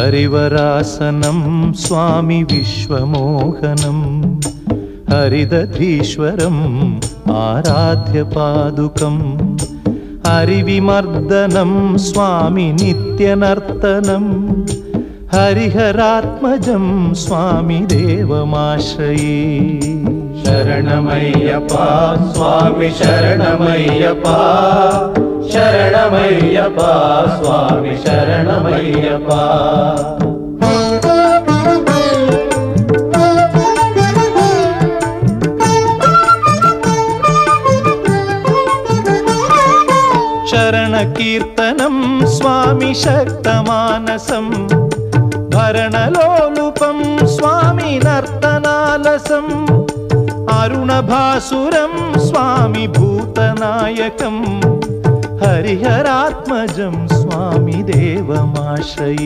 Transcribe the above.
हरिवरासनं स्वामी विश्वमोहनं हरिदधीश्वरम् आराध्य पादुकम् हरिविमर्दनं स्वामी नित्यनर्तनं हरिहरात्मजं स्वामी देवमाश्रये। शरणमय्यप्पा स्वामी शरणमय्यप्पा शरणमय्यप्पा स्वामी शरणमय्यप्पा। शरणकीर्तनं स्वामी शक्तमानसं भरणलोलुपं स्वामी नर्तनालसम् अरुणभासुरं स्वामी भूतनायकं हरिहरात्मजं स्वामी देवमाश्रये।